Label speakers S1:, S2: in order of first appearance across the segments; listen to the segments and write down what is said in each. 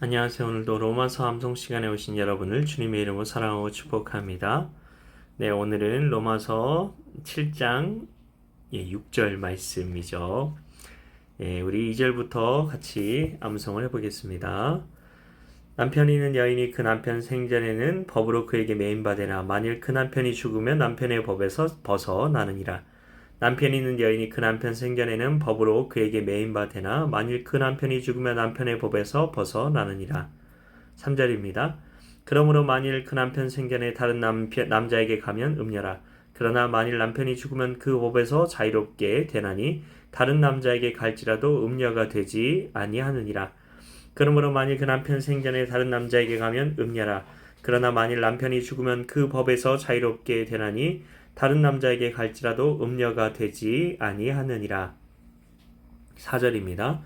S1: 안녕하세요. 오늘도 로마서 암송 시간에 오신 여러분을 주님의 이름으로 사랑하고 축복합니다. 네, 오늘은 로마서 7장 6절 말씀이죠. 우리 2절부터 같이 암송을 해보겠습니다. 남편이 있는 여인이 그 남편 생전에는 법으로 그에게 매인받으나 만일 그 남편이 죽으면 남편의 법에서 벗어나느니라. 남편이 있는 여인이 그 남편 생전에는 법으로 그에게 매인받으나 만일 그 남편이 죽으면 남편의 법에서 벗어나느니라. 3절입니다. 그러므로 만일 그 남편 생전에 다른 남자에게 가면 음녀라. 그러나 만일 남편이 죽으면 그 법에서 자유롭게 되나니 다른 남자에게 갈지라도 음녀가 되지 아니하느니라. 그러므로 만일 그 남편 생전에 다른 남자에게 가면 음녀라. 그러나 만일 남편이 죽으면 그 법에서 자유롭게 되나니 다른 남자에게 갈지라도 음녀가 되지 아니하느니라. 4절입니다.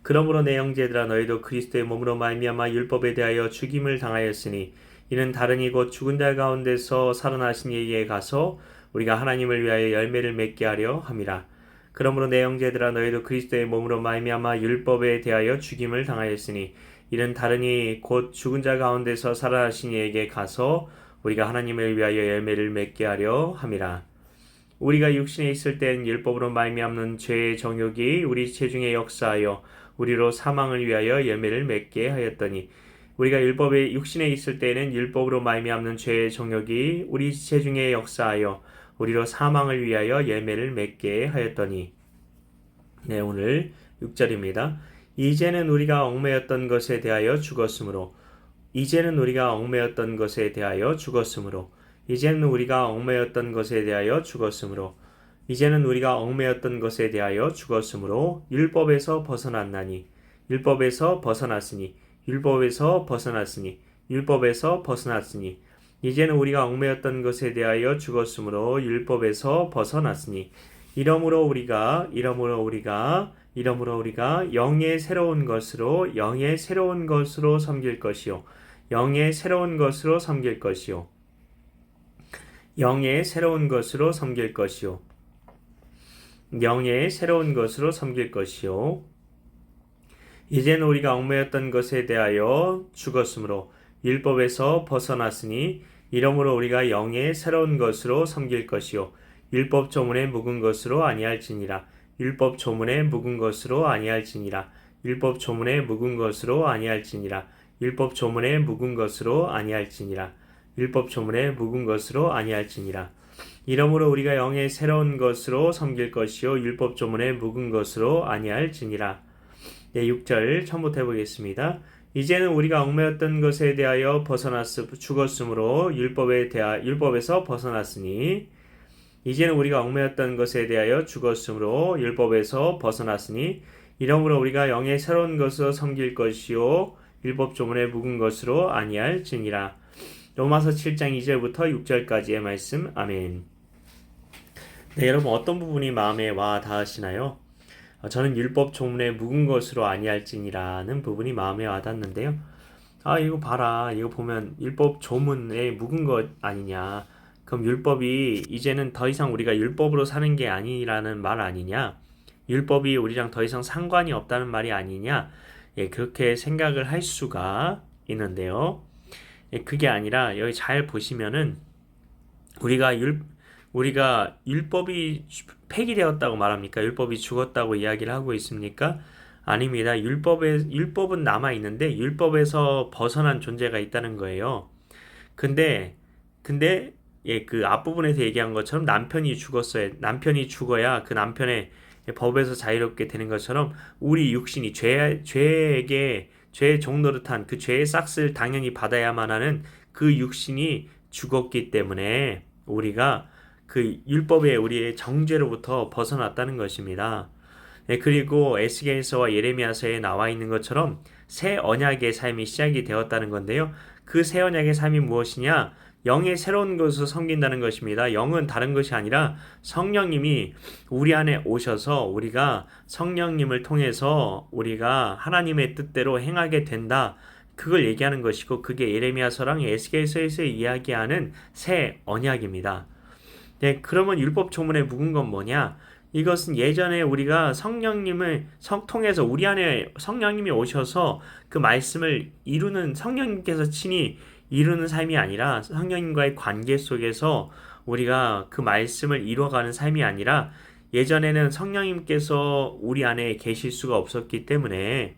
S1: 그러므로 내 형제들아 너희도 그리스도의 몸으로 말미암아 율법에 대하여 죽임을 당하였으니 이는 다른 이곧 죽은 자 가운데서 살아나신 이에게 가서 우리가 하나님을 위하여 열매를 맺게 하려 함이라. 그러므로 내 형제들아 너희도 그리스도의 몸으로 말미암아 율법에 대하여 죽임을 당하였으니 이는 다른이 곧 죽은 자 가운데서 살아나신 이에게 가서 우리가 하나님을 위하여 열매를 맺게 하려 함이라. 우리가 육신에 있을 땐 율법으로 말미암는 죄의 정욕이 우리 체중에 역사하여 우리로 사망을 위하여 열매를 맺게 하였더니 우리가 율법의 육신에 있을 때에는 율법으로 말미암는 죄의 정욕이 우리 체중에 역사하여 우리로 사망을 위하여 열매를 맺게 하였더니. 네, 오늘 6절입니다. 이제는 우리가 얽매였던 것에 대하여 죽었으므로 이제는 우리가 얽매였던 것에 대하여 죽었으므로 이제는 우리가 얽매였던 것에 대하여 죽었으므로 이제는 우리가 얽매였던 것에 대하여 죽었으므로 율법에서 벗어났나니 율법에서 벗어났으니 율법에서 벗어났으니 율법에서 벗어났으니 이제는 우리가 얽매였던 것에 대하여 죽었으므로 율법에서 벗어났으니 이러므로 우리가 영의 새로운 것으로 섬길 것이요 영의 새로운 것으로 섬길 것이요 영의 새로운 것으로 섬길 것이요 영의 새로운 것으로 섬길 것이요 이제는 우리가 얽매였던 것에 대하여 죽었으므로 율법에서 벗어났으니 이러므로 우리가 영의 새로운 것으로 섬길 것이요 율법 조문에 묵은 것으로 아니할지니라. 율법 조문에 묵은 것으로 아니할지니라. 율법 조문에 묵은 것으로 아니할지니라. 율법 조문에 묵은 것으로 아니할지니라. 율법 조문에 묵은 것으로 아니할지니라. 이러므로 우리가 영의 새로운 것으로 섬길 것이요 율법 조문에 묵은 것으로 아니할지니라. 네, 6절 처음부터 해보겠습니다. 이제는 우리가 얽매였던 것에 대하여 죽었으므로 율법에서 벗어났으니 이제는 우리가 얽매였던 것에 대하여 죽었으므로 율법에서 벗어났으니 이러므로 우리가 영의 새로운 것으로 섬길 것이요 율법 조문에 묵은 것으로 아니할지니라. 로마서 7장 2절부터 6절까지의 말씀. 아멘. 네, 여러분 어떤 부분이 마음에 와 닿으시나요? 저는 율법 조문에 묵은 것으로 아니할지니라는 부분이 마음에 와 닿는데요. 이거 봐라. 이거 보면 율법 조문에 묵은 것 아니냐. 그럼 율법이 이제는 더 이상 우리가 율법으로 사는 게 아니라는 말 아니냐? 율법이 우리랑 더 이상 상관이 없다는 말이 아니냐? 그렇게 생각을 할 수가 있는데요. 그게 아니라 여기 잘 보시면은 우리가 율법이 폐기되었다고 말합니까? 율법이 죽었다고 이야기를 하고 있습니까? 아닙니다. 율법은 남아 있는데 율법에서 벗어난 존재가 있다는 거예요. 근데 그 앞부분에서 얘기한 것처럼 남편이 죽어야 그 남편의 법에서 자유롭게 되는 것처럼 우리 육신이 죄의 종노릇한 그 죄의 싹을 당연히 받아야만 하는 그 육신이 죽었기 때문에 우리가 그 율법의 우리의 정죄로부터 벗어났다는 것입니다. 그리고 에스겔서와 예레미야서에 나와 있는 것처럼 새 언약의 삶이 시작이 되었다는 건데요. 그 새 언약의 삶이 무엇이냐? 영의 새로운 것을 섬긴다는 것입니다. 영은 다른 것이 아니라 성령님이 우리 안에 오셔서 우리가 성령님을 통해서 우리가 하나님의 뜻대로 행하게 된다. 그걸 얘기하는 것이고 그게 예레미야서랑 에스겔서에서 이야기하는 새 언약입니다. 네, 그러면 율법 조문에 묵은 건 뭐냐? 이것은 예전에 우리가 성령님을 통해서 우리 안에 성령님이 오셔서 그 말씀을 이루는 성령님께서 친히 이루는 삶이 아니라 성령님과의 관계 속에서 우리가 그 말씀을 이루어가는 삶이 아니라 예전에는 성령님께서 우리 안에 계실 수가 없었기 때문에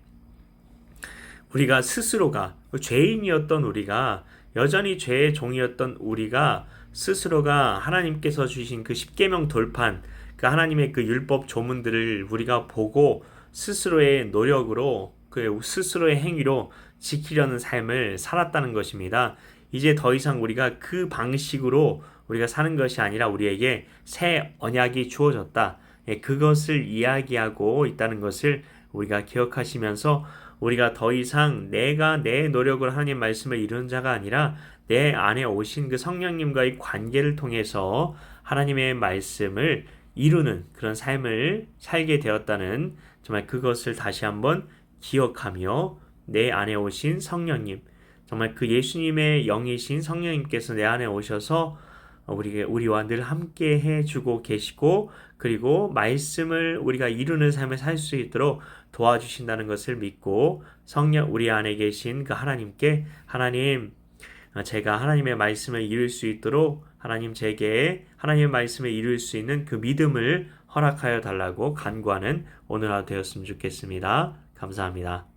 S1: 우리가 스스로가 죄인이었던 우리가 여전히 죄의 종이었던 우리가 스스로가 하나님께서 주신 그 십계명 돌판 그 하나님의 그 율법 조문들을 우리가 보고 스스로의 노력으로 그 스스로의 행위로 지키려는 삶을 살았다는 것입니다. 이제 더 이상 우리가 그 방식으로 우리가 사는 것이 아니라 우리에게 새 언약이 주어졌다. 그것을 이야기하고 있다는 것을 우리가 기억하시면서 우리가 더 이상 내가 내 노력으로 하나님 말씀을 이루는 자가 아니라 내 안에 오신 그 성령님과의 관계를 통해서 하나님의 말씀을 이루는 그런 삶을 살게 되었다는 정말 그것을 다시 한번 기억하며 내 안에 오신 성령님, 정말 그 예수님의 영이신 성령님께서 내 안에 오셔서 우리와 늘 함께 해주고 계시고 그리고 말씀을 우리가 이루는 삶을 살 수 있도록 도와주신다는 것을 믿고 성령 우리 안에 계신 그 하나님께 하나님 제가 하나님의 말씀을 이룰 수 있도록 하나님 제게 하나님의 말씀을 이룰 수 있는 그 믿음을 허락하여 달라고 간구하는 오늘 하루 되었으면 좋겠습니다. 감사합니다.